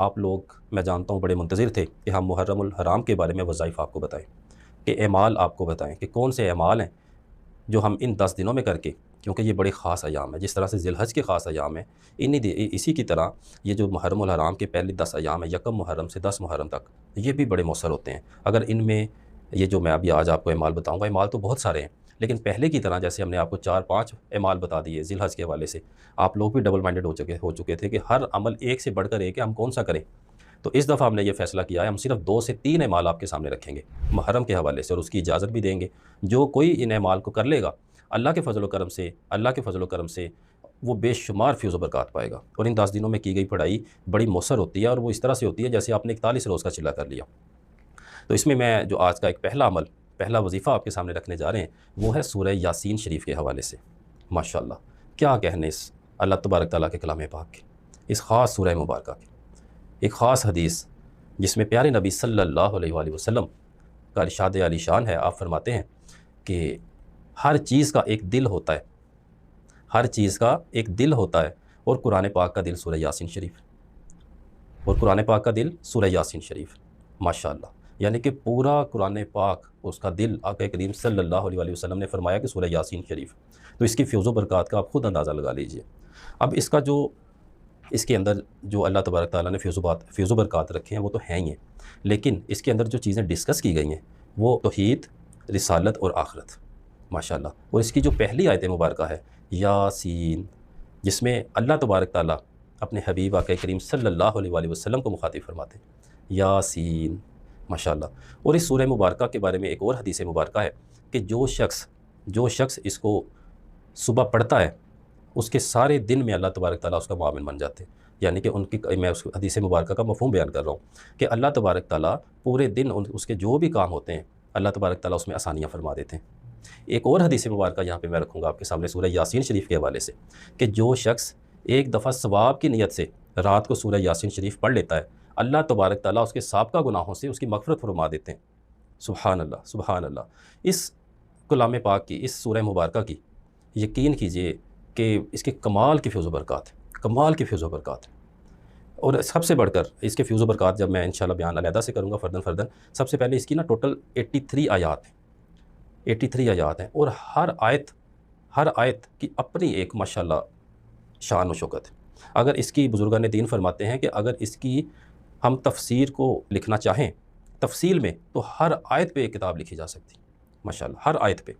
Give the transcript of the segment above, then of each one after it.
آپ لوگ میں جانتا ہوں بڑے منتظر تھے کہ ہم محرم الحرام کے بارے میں وظائف آپ کو بتائیں، کہ اعمال آپ کو بتائیں کہ کون سے اعمال ہیں جو ہم ان 10 دنوں میں کر کے، کیونکہ یہ بڑے خاص ایام ہیں، جس طرح سے ذی الحج کے خاص ایام ہیں، اسی کی طرح یہ جو محرم الحرام کے پہلے 10 ایام ہیں، یکم محرم سے 10 محرم تک، یہ بھی بڑے مؤثر ہوتے ہیں۔ اگر ان میں یہ جو میں ابھی آج آپ کو اعمال بتاؤں گا، اعمال تو بہت سارے ہیں، لیکن پہلے کی طرح جیسے ہم نے آپ کو 4-5 اعمال بتا دیے ذی الحج کے حوالے سے، آپ لوگ بھی ڈبل مائنڈڈ ہو چکے تھے کہ ہر عمل ایک سے بڑھ کر ایک ہے، ہم کون سا کریں۔ تو اس دفعہ ہم نے یہ فیصلہ کیا ہے ہم صرف 2 سے 3 اعمال آپ کے سامنے رکھیں گے محرم کے حوالے سے، اور اس کی اجازت بھی دیں گے۔ جو کوئی ان اعمال کو کر لے گا، اللہ کے فضل و کرم سے وہ بے شمار فیض و برکات پائے گا۔ اور ان 10 دنوں میں کی گئی پڑھائی بڑی مؤثر ہوتی ہے، اور وہ اس طرح سے ہوتی ہے جیسے آپ نے 41 روز کا چلہ کر لیا۔ تو اس میں جو آج کا ایک پہلا وظیفہ آپ کے سامنے رکھنے جا رہے ہیں وہ ہے سورہ یاسین شریف کے حوالے سے۔ ماشاءاللہ کیا کہنے اس اللہ تبارک تعالیٰ کے کلام پاک کے، اس خاص سورہ مبارکہ کی ایک خاص حدیث جس میں پیارے نبی صلی اللہ علیہ وآلہ وسلم کا ارشاد عالی شان ہے۔ آپ فرماتے ہیں کہ ہر چیز کا ایک دل ہوتا ہے، ہر چیز کا ایک دل ہوتا ہے، اور قرآن پاک کا دل سورہ یاسین شریف، اور قرآن پاک کا دل سورہ یاسین شریف۔ ماشاءاللہ یعنی کہ پورا قرآن پاک اس کا دل آقا کریم صلی اللہ علیہ وآلہ وسلم نے فرمایا کہ سورہ یاسین شریف، تو اس کی فیض و برکات کا آپ خود اندازہ لگا لیجئے۔ اب اس کے اندر جو اللہ تبارک تعالیٰ نے فیض و برکات رکھے ہیں وہ تو ہیں ہی ہیں، لیکن اس کے اندر جو چیزیں ڈسکس کی گئی ہیں وہ توحید، رسالت اور آخرت۔ ماشاءاللہ، اور اس کی جو پہلی آیت مبارکہ ہے یاسین، جس میں اللہ تبارک تعالیٰ اپنے حبیب آقا کریم صلی اللہ علیہ وآلہ وسلم کو مخاطب فرماتے ہیں یاسین۔ ماشاءاللہ، اور اس سورہ مبارکہ کے بارے میں ایک اور حدیث مبارکہ ہے کہ جو شخص اس کو صبح پڑھتا ہے اس کے سارے دن میں اللہ تبارک تعالیٰ اس کا معاون بن جاتے ہیں۔ یعنی کہ میں اس حدیث مبارکہ کا مفہوم بیان کر رہا ہوں کہ اللہ تبارک تعالیٰ پورے دن اس کے جو بھی کام ہوتے ہیں اللہ تبارک تعالیٰ اس میں آسانیاں فرما دیتے ہیں۔ ایک اور حدیث مبارکہ یہاں پہ میں رکھوں گا آپ کے سامنے سورہ یاسین شریف کے حوالے سے، کہ جو شخص ایک دفعہ ثواب کی نیت سے رات کو سورہ یاسین شریف پڑھ لیتا ہے، اللہ تبارک تعالیٰ اس کے سابقہ گناہوں سے اس کی مغفرت فرما دیتے ہیں۔ سبحان اللہ، سبحان اللہ۔ اس کلام پاک کی، اس سورہ مبارکہ کی یقین کیجئے کہ اس کے کمال کی فیض و برکات ہے۔ اور سب سے بڑھ کر اس کے فیض و برکات جب میں انشاءاللہ بیان علیحدہ سے کروں گا فرداً، سب سے پہلے اس کی ٹوٹل 83 آیات ہیں، اور ہر آیت کی اپنی ایک ماشاءاللہ شان و شوکت ہے۔ اگر اس کی بزرگان دین فرماتے ہیں کہ اگر اس کی ہم تفسیر کو لکھنا چاہیں تفصیل میں تو ہر آیت پہ ایک کتاب لکھی جا سکتی، ماشاءاللہ ہر آیت پہ۔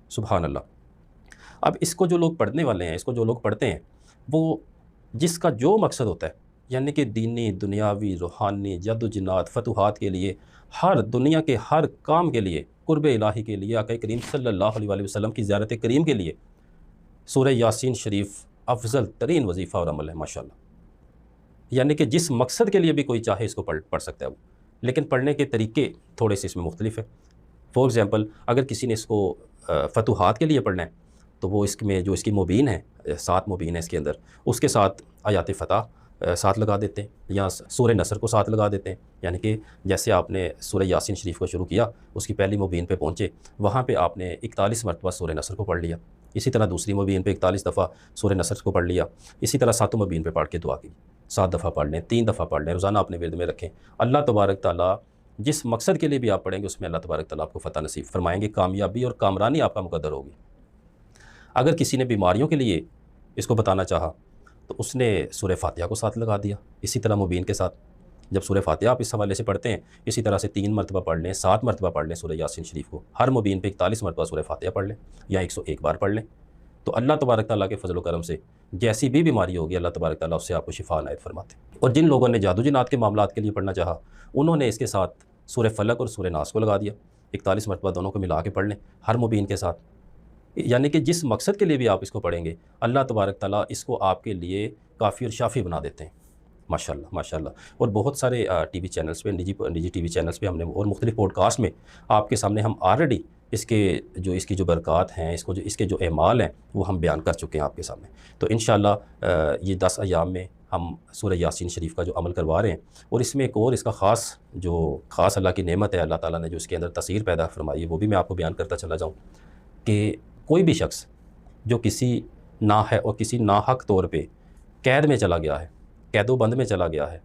سبحان اللہ۔ اب اس کو جو لوگ پڑھنے والے ہیں، اس کو جو لوگ پڑھتے ہیں، وہ جس کا جو مقصد ہوتا ہے، یعنی کہ دینی، دنیاوی، روحانی، جد و جہاد، فتوحات کے لیے، ہر دنیا کے ہر کام کے لیے، قرب الہی کے لیے، آقا کریم صلی اللہ علیہ وآلہ وسلم کی زیارت کریم کے لیے، سورہ یاسین شریف افضل ترین وظیفہ اور عمل ہے ماشاءاللہ۔ یعنی کہ جس مقصد کے لیے بھی کوئی چاہے اس کو پڑھ سکتا ہے وہ، لیکن پڑھنے کے طریقے تھوڑے سے اس میں مختلف ہیں۔ فار ایگزامپل اگر کسی نے اس کو فتوحات کے لیے پڑھنا ہے تو وہ اس میں جو اس کی مبین ہے، 7 مبین ہے اس کے اندر، اس کے ساتھ آیات فتح ساتھ لگا دیتے ہیں، یا سورہ نصر کو ساتھ لگا دیتے ہیں۔ یعنی کہ جیسے آپ نے سورہ یاسین شریف کو شروع کیا، اس کی پہلی مبین پہ پہنچے، وہاں پہ آپ نے 41 مرتبہ سورہ نصر کو پڑھ لیا، اسی طرح دوسری مبین پہ 41 دفعہ سورہ نصر کو پڑھ لیا، اسی طرح 7 مبین پہ پڑھ کے دعا کی، 7 دفعہ پڑھ لیں، 3 دفعہ پڑھ لیں، روزانہ اپنے ورد میں رکھیں۔ اللہ تبارک تعالیٰ جس مقصد کے لیے بھی آپ پڑھیں گے اس میں اللہ تبارک تعالیٰ آپ کو فتح نصیب فرمائیں گے، کامیابی اور کامرانی آپ کا مقدر ہوگی۔ اگر کسی نے بیماریوں کے لیے اس کو بتانا چاہا تو اس نے سورہ فاتحہ کو ساتھ لگا دیا، اسی طرح مبین کے ساتھ۔ جب سورہ فاتحہ آپ اس حوالے سے پڑھتے ہیں، اسی طرح سے 3 مرتبہ پڑھ لیں، 7 مرتبہ پڑھ لیں سورہ یاسین شریف کو، ہر مبین پہ 41 مرتبہ سورہ فاتحہ پڑھ لیں، یا 101 بار پڑھ لیں، تو اللہ تبارک تعالیٰ کے فضل و کرم سے جیسی بھی بیماری ہوگی اللہ تبارک تعالیٰ اس سے آپ کو شفا عنایت فرماتے ہیں۔ اور جن لوگوں نے جادو جنات کے معاملات کے لیے پڑھنا چاہا، انہوں نے اس کے ساتھ سورہ فلق اور سورہ ناس کو لگا دیا، 41 مرتبہ دونوں کو ملا کے پڑھ لیں ہر مبین کے ساتھ۔ یعنی کہ جس مقصد کے لیے بھی آپ اس کو پڑھیں گے اللہ تبارک تعالیٰ اس کو آپ کے لیے کافی اور شافی بنا دیتے ہیں ماشاءاللہ، ماشاءاللہ۔ اور بہت سارے ٹی وی چینلز پہ، نجی ٹی وی چینلز پہ ہم نے، اور مختلف پوڈ کاسٹ میں آپ کے سامنے ہم آلریڈی اس کی جو برکات ہیں، اس کے جو اعمال ہیں وہ ہم بیان کر چکے ہیں آپ کے سامنے۔ تو انشاءاللہ یہ 10 ایام میں ہم سورہ یاسین شریف کا جو عمل کروا رہے ہیں، اور اس میں ایک اور اس کا خاص اللہ کی نعمت ہے، اللہ تعالیٰ نے جو اس کے اندر تاثیر پیدا فرمائی ہے، وہ بھی میں آپ کو بیان کرتا چلا جاؤں کہ کوئی بھی شخص جو کسی ناحق طور پہ قید میں چلا گیا ہے، قید و بند میں چلا گیا ہے،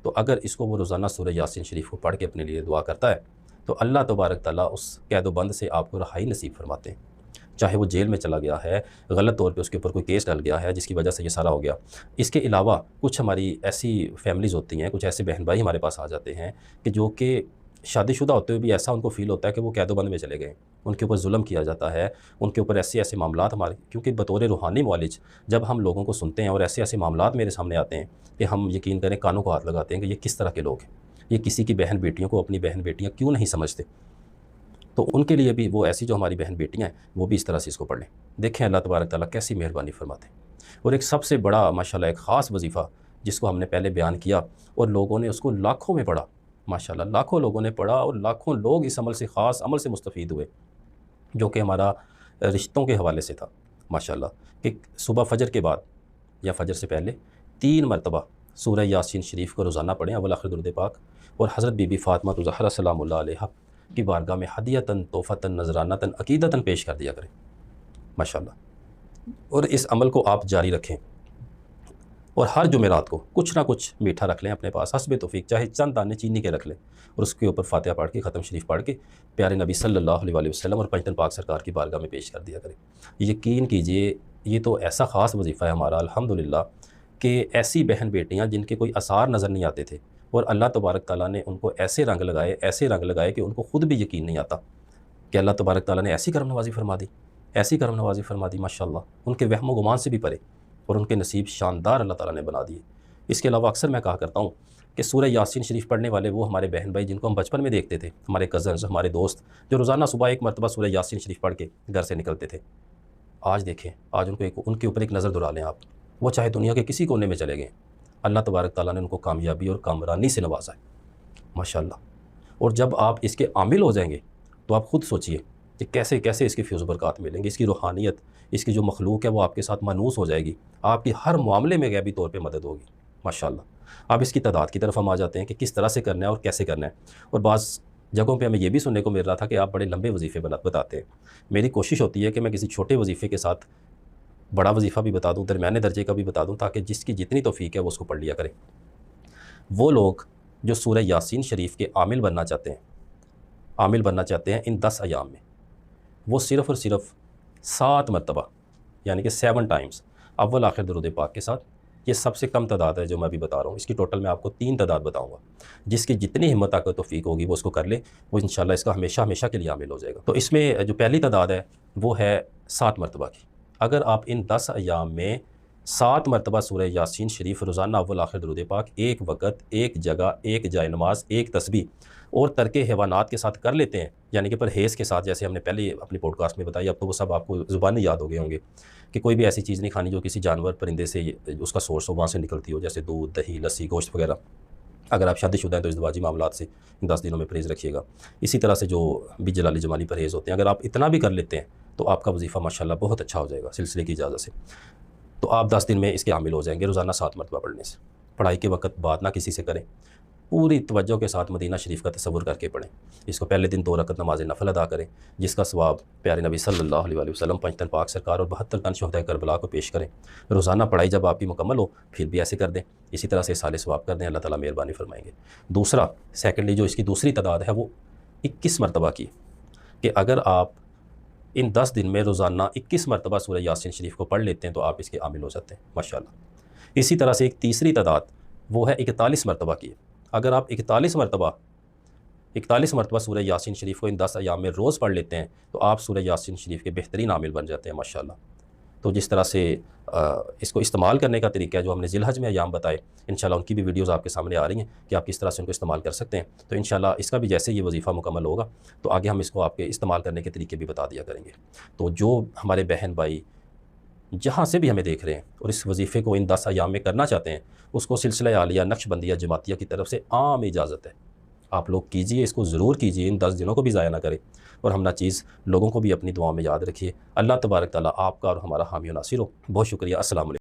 تو اگر اس کو وہ روزانہ سورہ یاسین شریف کو پڑھ کے اپنے لیے دعا کرتا ہے تو اللہ تبارک تعالیٰ اس قید و بند سے آپ کو رہائی نصیب فرماتے ہیں۔ چاہے وہ جیل میں چلا گیا ہے، غلط طور پہ اس کے اوپر کوئی کیس ڈل گیا ہے جس کی وجہ سے یہ سارا ہو گیا۔ اس کے علاوہ کچھ ہماری ایسی فیملیز ہوتی ہیں، کچھ ایسے بہن بھائی ہمارے پاس آ جاتے ہیں کہ جو کہ شادی شدہ ہوتے ہوئے بھی ایسا ان کو فیل ہوتا ہے کہ وہ قید و بند میں چلے گئے، ان کے اوپر ظلم کیا جاتا ہے، ان کے اوپر ایسے ایسے معاملات ہمارے، کیونکہ بطور روحانی معالج جب ہم لوگوں کو سنتے ہیں اور ایسے ایسے معاملات میرے سامنے آتے ہیں کہ ہم یقین کریں کانوں کو ہاتھ لگاتے ہیں کہ یہ کس طرح کے لوگ ہیں، یہ کسی کی بہن بیٹیوں کو اپنی بہن بیٹیاں کیوں نہیں سمجھتے۔ تو ان کے لیے بھی وہ ایسی جو ہماری بہن بیٹیاں ہیں وہ بھی اس طرح سے اس کو پڑھ لیں۔ دیکھیں اللہ تبارک تعالیٰ کیسی مہربانی فرماتے ہیں۔ اور ایک سب سے بڑا ماشاءاللہ ایک خاص وظیفہ جس کو ہم نے پہلے بیان کیا اور لوگوں نے اس کو لاکھوں میں پڑھا، ماشاءاللہ لاکھوں لوگوں نے پڑھا اور لاکھوں لوگ اس عمل سے، خاص عمل سے مستفید ہوئے، جو کہ ہمارا رشتوں کے حوالے سے تھا ماشاءاللہ، کہ صبح فجر کے بعد یا فجر سے پہلے 3 مرتبہ سورہ یاسین شریف کو روزانہ پڑھیں، اول آخر درود پاک، اور حضرت بی بی فاطمہ زہرا سلام اللہ علیہا کی بارگاہ میں ہدیتاً، تحفتاً، نذرانتاً، عقیدتاً پیش کر دیا کریں ماشاءاللہ۔ اور اس عمل کو آپ جاری رکھیں، اور ہر جمعرات کو کچھ نہ کچھ میٹھا رکھ لیں اپنے پاس حسب توفیق، چاہے چند دانے چینی کے رکھ لیں، اور اس کے اوپر فاتحہ پڑھ کے، ختم شریف پڑھ کے پیارے نبی صلی اللہ علیہ وسلم اور پنجتن پاک سرکار کی بارگاہ میں پیش کر دیا کریں۔ یقین کیجئے یہ تو ایسا خاص وظیفہ ہے ہمارا الحمدللہ، کہ ایسی بہن بیٹیاں جن کے کوئی آثار نظر نہیں آتے تھے، اور اللہ تبارک تعالیٰ نے ان کو ایسے رنگ لگائے کہ ان کو خود بھی یقین نہیں آتا کہ اللہ تبارک تعالیٰ نے ایسی کرم نوازی فرما دی، ایسی کرم نوازی فرما دی ماشاءاللہ، ان کے وہم و گمان سے بھی پرے، اور ان کے نصیب شاندار اللہ تعالیٰ نے بنا دیے۔ اس کے علاوہ اکثر میں کہا کرتا ہوں کہ سورہ یاسین شریف پڑھنے والے وہ ہمارے بہن بھائی جن کو ہم بچپن میں دیکھتے تھے، ہمارے کزنز، ہمارے دوست، جو روزانہ صبح 1 مرتبہ سورہ یاسین شریف پڑھ کے گھر سے نکلتے تھے، آج دیکھیں، آج ان کے اوپر ایک نظر دڑا لیں آپ، وہ چاہے دنیا کے کسی کونے میں چلے گئے، اللہ تبارک تعالیٰ نے ان کو کامیابی اور کامرانی سے نوازا ہے ماشاءاللہ۔ اور جب آپ اس کے عامل ہو جائیں گے تو آپ خود سوچئے کہ کیسے کیسے اس کی فیض و برکات ملیں گے، اس کی روحانیت، اس کی جو مخلوق ہے وہ آپ کے ساتھ مانوس ہو جائے گی، آپ کی ہر معاملے میں غیبی طور پہ مدد ہوگی ماشاءاللہ۔ اب اس کی تعداد کی طرف ہم آ جاتے ہیں کہ کس طرح سے کرنا ہے اور کیسے کرنا ہے، اور بعض جگہوں پہ ہمیں یہ بھی سننے کو مل رہا تھا کہ آپ بڑے لمبے وظیفے بتاتے ہیں۔ میری کوشش ہوتی ہے کہ میں کسی چھوٹے وظیفے کے ساتھ بڑا وظیفہ بھی بتا دوں، درمیانے درجے کا بھی بتا دوں، تاکہ جس کی جتنی توفیق ہے وہ اس کو پڑھ لیا کرے۔ وہ لوگ جو سورہ یاسین شریف کے عامل بننا چاہتے ہیں ان 10 ایام میں، وہ صرف اور صرف 7 مرتبہ یعنی کہ 7 ٹائمز اول آخر درود پاک کے ساتھ، یہ سب سے کم تعداد ہے جو میں ابھی بتا رہا ہوں، اس کی ٹوٹل میں آپ کو 3 تعداد بتاؤں گا، جس کی جتنی ہمت طاقت توفیق ہوگی وہ اس کو کر لے، وہ انشاءاللہ اس کا ہمیشہ ہمیشہ کے لیے عامل ہو جائے گا۔ تو اس میں جو پہلی تعداد ہے وہ ہے 7 مرتبہ کی۔ اگر آپ ان 10 ایام میں 7 مرتبہ سورہ یاسین شریف روزانہ اول آخر درود پاک، ایک وقت، ایک جگہ، ایک جائے نماز، ایک تسبیح اور ترک حیوانات کے ساتھ کر لیتے ہیں، یعنی کہ پرہیز کے ساتھ، جیسے ہم نے پہلے اپنی پوڈ کاسٹ میں بتائی، اب تو وہ سب آپ کو زبانی یاد ہو گئے ہوں گے کہ کوئی بھی ایسی چیز نہیں کھانی جو کسی جانور پرندے سے اس کا سورس ہو، وہاں سے نکلتی ہو، جیسے دودھ، دہی، لسی، گوشت وغیرہ۔ اگر آپ شادی شدہ ہیں تو ازدواجی معاملات سے ان 10 دنوں میں پرہیز رکھیے گا۔ اسی طرح سے جو بھی جلالی جمالی پرہیز ہوتے ہیں، اگر آپ اتنا بھی کر لیتے ہیں تو آپ کا وظیفہ ماشاءاللہ بہت اچھا ہو جائے گا سلسلے کی اجازت سے۔ تو آپ 10 دن میں اس کے عامل ہو جائیں گے روزانہ 7 مرتبہ پڑھنے سے۔ پڑھائی کے وقت بات نہ کسی سے کریں، پوری توجہ کے ساتھ مدینہ شریف کا تصور کر کے پڑھیں۔ اس کو پہلے دن 2 رکعت نماز نفل ادا کریں، جس کا ثواب پیارے نبی صلی اللہ علیہ وسلم، پنجتن پاک سرکار اور 72 تن شہداء کربلا کو پیش کریں۔ روزانہ پڑھائی جب آپ کی مکمل ہو پھر بھی ایسے کر دیں، اسی طرح سے سال ثواب کر دیں، اللہ تعالیٰ مہربانی فرمائیں گے۔ دوسرا، سیکنڈلی جو اس کی دوسری تعداد ہے وہ 21 مرتبہ کی، کہ اگر آپ ان 10 دن میں روزانہ 21 مرتبہ سورہ یاسین شریف کو پڑھ لیتے ہیں تو آپ اس کے عامل ہو جاتے ہیں ماشاءاللہ۔ اسی طرح سے ایک تیسری تعداد وہ ہے 41 مرتبہ کی۔ اگر آپ 41 مرتبہ سورہ یاسین شریف کو ان 10 ایام میں روز پڑھ لیتے ہیں تو آپ سورہ یاسین شریف کے بہترین عامل بن جاتے ہیں ماشاءاللہ۔ تو جس طرح سے اس کو استعمال کرنے کا طریقہ ہے جو ہم نے ذی الحج میں ایام بتائے، انشاءاللہ ان کی بھی ویڈیوز آپ کے سامنے آ رہی ہیں کہ آپ کس طرح سے ان کو استعمال کر سکتے ہیں۔ تو انشاءاللہ اس کا بھی جیسے یہ وظیفہ مکمل ہوگا تو آگے ہم اس کو آپ کے استعمال کرنے کے طریقے بھی بتا دیا کریں گے۔ تو جو ہمارے بہن بھائی جہاں سے بھی ہمیں دیکھ رہے ہیں اور اس وظیفے کو ان 10 ایام میں کرنا چاہتے ہیں، اس کو سلسلہ عالیہ نقش بندیہ جماعتیہ کی طرف سے عام اجازت ہے، آپ لوگ کیجئے، اس کو ضرور کیجئے، ان 10 دنوں کو بھی ضائع نہ کریں، اور ہم نہ چیز لوگوں کو بھی اپنی دعاؤں میں یاد رکھیے۔ اللہ تبارک تعالیٰ آپ کا اور ہمارا حامی و ناصر ہو۔ بہت شکریہ، السلام علیکم۔